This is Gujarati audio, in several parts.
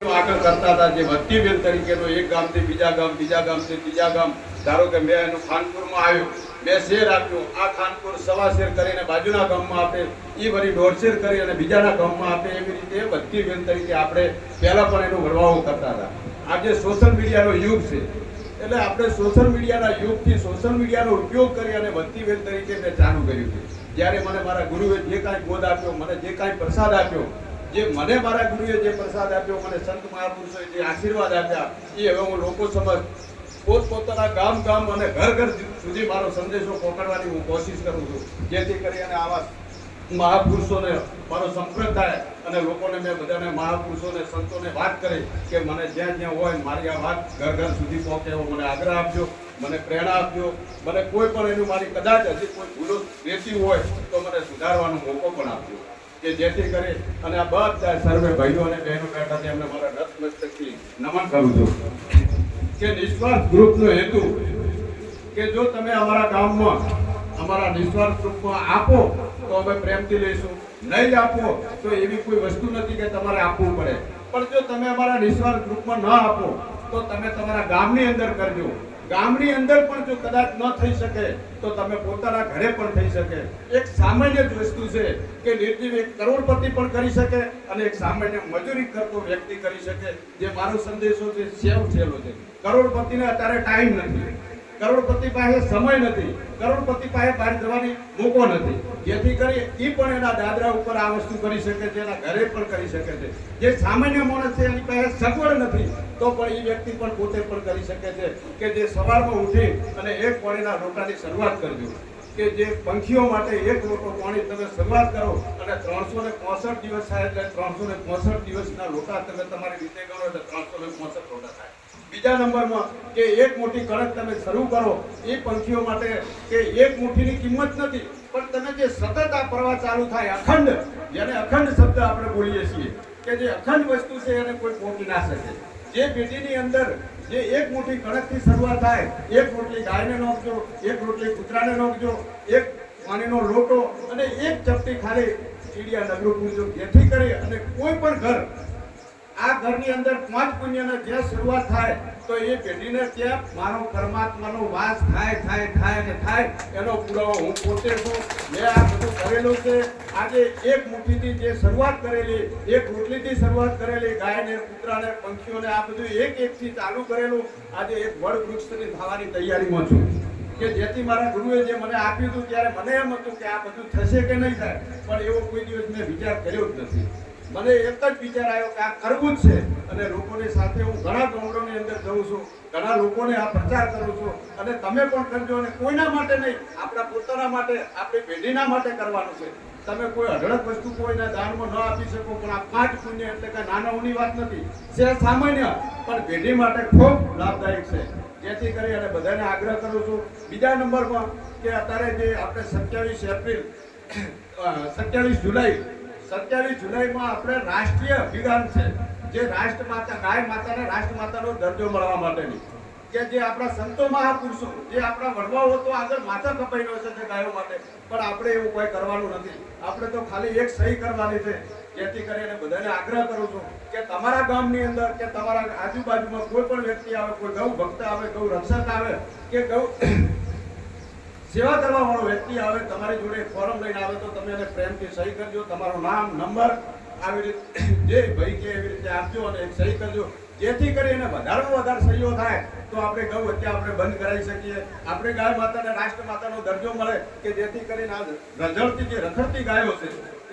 આગળ કરતા હતા જે ભક્તિબેન તરીકેનો એક ગામથી બીજા ગામ, બીજા ગામથી ત્રીજા ગામ, ધારો કે મેં એનું ખાનપુરમાં આવ્યો, મેં શેર આપ્યો, આ ખાનપુર સવા શેર કરીને બાજુના ગામમાં આપે, એ વળી દોઢ શેર કરી અને બીજાના ગામમાં આપે, એવી રીતે ભક્તિબેન તરીકે આપણે પહેલા પણ એનો વડવાઓ કરતા હતા. આજે સોશિયલ મીડિયાનો યુગ છે એટલે આપણે સોશિયલ મીડિયાના યુગથી સોશિયલ મીડિયાનો ઉપયોગ કરી અને ભક્તિબેન તરીકે મેં ચાલુ કર્યું છે. જ્યારે મને મારા ગુરુએ જે કાંઈ ગોદ આપ્યો, મને જે કાંઈ પ્રસાદ આપ્યો, જે મને મારા ગુરુએ જે પ્રસાદ આપ્યો, મને સંત મહાપુરુષોએ જે આશીર્વાદ આપ્યા, એ હવે હું લોકો સમક્ષ પોતપોતાના ગામ ગામ અને ઘર ઘર સુધી મારો સંદેશો પહોંચાડવાની હું કોશિશ કરું છું, જેથી કરી અને આવા મહાપુરુષોને મારો સંપર્ક થાય અને લોકોને મેં બધાને મહાપુરુષોને સંતોને વાત કરી કે મને જ્યાં જ્યાં હોય મારી આ વાત ઘર ઘર સુધી પહોંચે એવો મને આગ્રહ આપજો, મને પ્રેરણા આપજો. મને કોઈ પણ એનું મારી કદાચ હજી કોઈ ભૂલો રહેતી હોય તો મને સુધારવાનો મોકો પણ આપજો, કે જેથી કરી અને આ બધા સર્વે ભાઈઓ અને બહેનો બેઠા છે એમને મારા નતમસ્તકથી નમન કરું છું કે નિસ્વાર્થ ગ્રુપનો હેતુ કે જો તમે અમારા ગામમાં અમારા નિસ્વાર્થ ગ્રુપમાં આપો તો અમે પ્રેમથી લઈશું, નહીં આપો તો એવી કોઈ વસ્તુ નથી કે તમારે આપવું પડે. પણ જો તમે અમારા નિસ્વાર્થ ગ્રુપમાં ન આપો તો તમે તમારા ગામની અંદર કરજો. ગામની અંદર પણ જો કદાચ ન થઈ શકે તો તમે પોતાના ઘરે પણ થઈ શકે. એક સામાન્ય જ વસ્તુ છે કે નિર્જીવ એક કરોડપતિ પણ કરી શકે અને એક સામાન્ય મજૂરી કરતો વ્યક્તિ કરી શકે. જે મારો સંદેશો છે સેવ છેલ્લો છે. કરોડપતિને અત્યારે ટાઈમ નથી, કરોડપતિ પાસે સમય નથી, કરોડપતિ પાસે બહાર જવાની મોકો નથી, જેથી કરી એ પણ એના દાદરા ઉપર આ વસ્તુ કરી શકે છે, એના ઘરે પણ કરી શકે છે. જે સામાન્ય માણસ છે એની પાસે સગવડ નથી તો પણ એ વ્યક્તિ પણ પોતે પણ કરી શકે છે કે જે સવારમાં ઉઠી અને એક પાણીના લોટાની શરૂઆત કરજો, કે જે પંખીઓ માટે એક લોટો પાણી તમે શરૂઆત કરો અને 365 દિવસ થાય એટલે 365 દિવસના લોટા તમે તમારી રીતે કરો એટલે 365 લોટા થાય. બીજા નંબરમાં કે એક મોટી કણક તમે શરૂ કરો એ પંખીઓ માટે કે એક મુઠ્ઠીની કિંમત નથી, પણ તમે જે સતત આ પ્રવાહ ચાલુ થાય અખંડ, જેને અખંડ શબ્દ આપણે બોલીએ છીએ કે જે અખંડ વસ્તુ છે એને કોઈ પહોંચી ના શકે. જે પેટીની અંદર જે એક મોટી કણકથી શરૂઆત થાય, એક રોટલી ગાયને નોખજો, એક રોટલી કૂતરાને નોખજો, એક પાણીનો લોટો અને એક ચપટી ખાલી ચીડિયા નગરું પૂરજો, જેથી કરી અને કોઈ પણ ઘર આ ઘરની અંદર 5 પુણ્યને જ્યાં શરૂઆત થાય તો એ પેઢીને ત્યાં મારો પરમાત્માનો વાસ થાય થાય થાય અને થાય એનો પુરાવો હું પોતે છું. મેં આ બધું કરેલું છે. આજે એક મુઠ્ઠીથી જે શરૂઆત કરેલી, એક રોટલીથી શરૂઆત કરેલી, ગાયને કૂતરાને પંખીઓને આ બધું એક એકથી ચાલુ કરેલું આજે એક વડ વૃક્ષની થવાની તૈયારીમાં છું, કે જેથી મારા ગુરુએ જે મને આપ્યું હતું ત્યારે મને એમ હતું કે આ બધું થશે કે નહીં થાય, પણ એવો કોઈ દિવસ મેં વિચાર કર્યો જ નથી. મને એક જ વિચાર આવ્યો કે આ કરવું જ છે અને લોકોની સાથે હું ઘણા ગામડાની અંદર જઉં છું, ઘણા લોકોને આ પ્રચાર કરું છું અને તમે પણ કરજો. અને કોઈના માટે નહીં, આપણા પોતાના માટે, આપણી પેઢીના માટે કરવાનું છે. તમે કોઈ અઢળક વસ્તુ કોઈને દાનમાં ન આપી શકો, પણ આ 5 પુણ્ય એટલે કે નાના ઊની વાત નથી, છે સામાન્ય પણ પેઢી માટે ખૂબ લાભદાયક છે. જેથી કરી અને બધાને આગ્રહ કરું છું. બીજા નંબરમાં કે અત્યારે જે આપણે 27 જુલાઈમાં આપણે રાષ્ટ્રીય અભિયાન છે, જે રાષ્ટ્રમાતા ગાય માતાને રાષ્ટ્રમાતાનો દરજ્જો મળવા માટેની, કે જે આપણા સંતો મહાપુરુષો, જે આપણા વડવાઓ તો આગળ માથા કપાઈ રહ્યો છે ગાયો માટે, પણ આપણે એવું કોઈ કરવાનું નથી. આપણે તો ખાલી એક સહી કરવાની છે. જેથી કરીને બધાને આગ્રહ કરું છું કે તમારા ગામની અંદર કે તમારા આજુબાજુમાં કોઈ પણ વ્યક્તિ આવે, કોઈ ગૌ ભક્ત આવે, ગૌ રક્ષક આવે કે ગૌ સેવા કરવા વાળો વ્યક્તિ આવે, તમારી જોડે ફોરમ લઈને આવે તો તમે એને પ્રેમથી સહી કરજો, તમારું નામ, નંબર આવી રીતે જે ભાઈ કે એવી રીતે આપજો અને એક સહી કરજો, જેથી કરીને વધારેમાં વધારે સહીઓ થાય તો આપણે ગૌ હત્યા આપણે બંધ કરાવી શકીએ. આપણે ગાય માતાને રાષ્ટ્ર માતાનો દરજ્જો મળે કે જેથી કરીને આ રઝળતી જે રખડતી ગાયો છે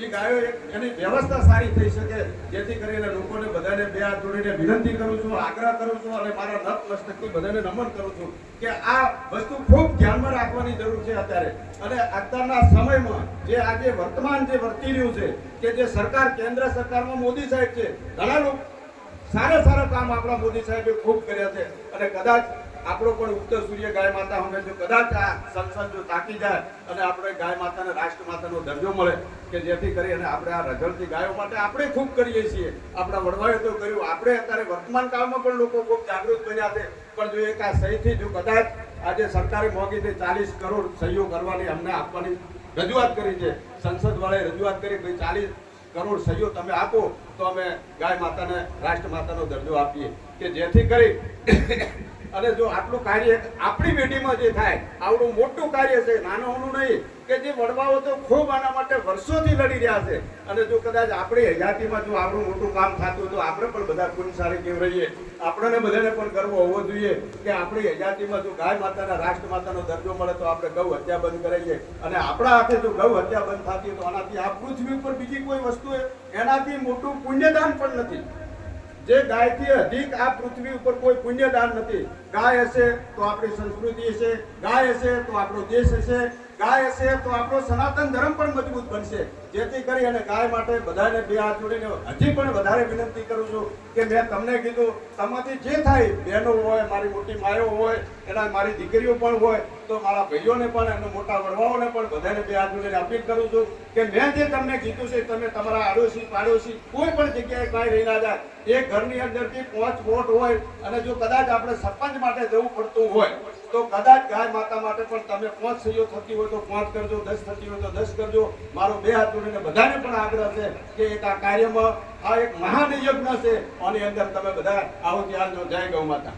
એ ગાયો એની વ્યવસ્થા સારી થઈ શકે. જેથી કરીને લોકોને બધાને બે હાથ જોડીને વિનંતી કરું છું, આગ્રહ કરું છું અને મારા નતમસ્તકથી બધાને નમન કરું છું કે આ વસ્તુ ખૂબ ધ્યાનમાં રાખવાની જરૂર છે અત્યારે. અને અત્યારના સમયમાં જે આજે વર્તમાન જે વર્તી રહ્યું છે કે જે સરકાર, કેન્દ્ર સરકારમાં મોદી સાહેબ છે, ઘણા લોકો સારા કામ આપણા મોદી સાહેબે ખૂબ કર્યા છે અને કદાચ આપણો પણ ઉત્તર સૂર્ય ગાય માતા અમે જો કદાચ આ સંસદ જો તાકી જાય અને આપણે ગાય માતાને રાષ્ટ્રમાતાનો દરજ્જો મળે કે જેથી કરી અને આપણે આ રઝળતી ગાયો માટે આપણે ખૂબ કરીએ છીએ. આપણા વડવાએ તો કર્યું, આપણે અત્યારે વર્તમાન કાળમાં પણ લોકો ખૂબ જાગૃત બન્યા છે. પણ જો એક આ સહીથી જો કદાચ આજે સરકારે મોગીથી 40 કરોડ સહીઓ કરવાની અમને આપવાની રજૂઆત કરી છે, સંસદ વાળાએ રજૂઆત કરી ભાઈ 40 કરોડ સહીઓ તમે આપો તો અમે ગાય માતાને રાષ્ટ્ર માતાનો દરજ્જો આપીએ કે જેથી કરી અને જો આટલું કાર્ય આપણી પેઢીમાં જે થાય આવડું મોટું કાર્ય છે નાનું નહીં કે જે વડવાઓ તો ખૂબ આના માટે વર્ષોથી લડી રહ્યા છે અને જો કદાચ આપણી હયાતીમાં જો આવડું મોટું કામ થતું તો આપણે પણ બધા પુનસારી કેમ રહીએ આપણને બધાને પણ ગર્વ હોવો જોઈએ કે આપણી હયાતીમાં જો ગાય માતાના રાષ્ટ્ર માતાનો દરજ્જો મળે તો આપણે ગૌ હત્યા બંધ કરાવીએ અને આપણા હાથે જો ગૌ હત્યા બંધ થતી તો આનાથી આ પૃથ્વી ઉપર બીજી કોઈ વસ્તુ એનાથી મોટું પુણ્યદાન પણ નથી જે ગાયથી અધિક આ પૃથ્વી ઉપર કોઈ પુણ્યદાન નથી ગાય હશે તો આપણી સંસ્કૃતિ હશે ગાય હશે તો આપણો દેશ હશે ગાય હશે તો આપણો સનાતન ધર્મ પણ મજબૂત બનશે જેથી કરી અને ગાય માટે બધાને બે હાથ જોડીને હજી પણ વધારે વિનંતી કરું છું કે મેં તમને કીધું તમારાથી જે થાય બહેનો હોય મારી મોટી માયો હોય એના મારી દીકરીઓ પણ હોય તો મારા ભાઈઓને પણ અને મોટા વડવાઓને પણ બધાને બે હાથ જોડીને અપીલ કરું છું કે મેં જે તમને કીધું છે તમે તમારા આડોશી પાડોશી કોઈ પણ જગ્યાએ કાંઈ રહી ના જાય એક ઘરની અંદરથી 5 વોટ હોય અને જો કદાચ આપણે સરપંચ માટે જવું પડતું હોય તો કદાચ ગાય માતા માટે પણ તમે 5 સહીઓ થતી હોય તો 5 કરજો 10 થતી હોય તો 10 કરજો મારો બે હાથ જોડીને બધાને પણ આગ્રહ છે કે એક આ કાર્યમાં આ એક મહાન યજ્ઞ છે આની અંદર તમે બધા આવો ત્યાં જય ગૌ માતા.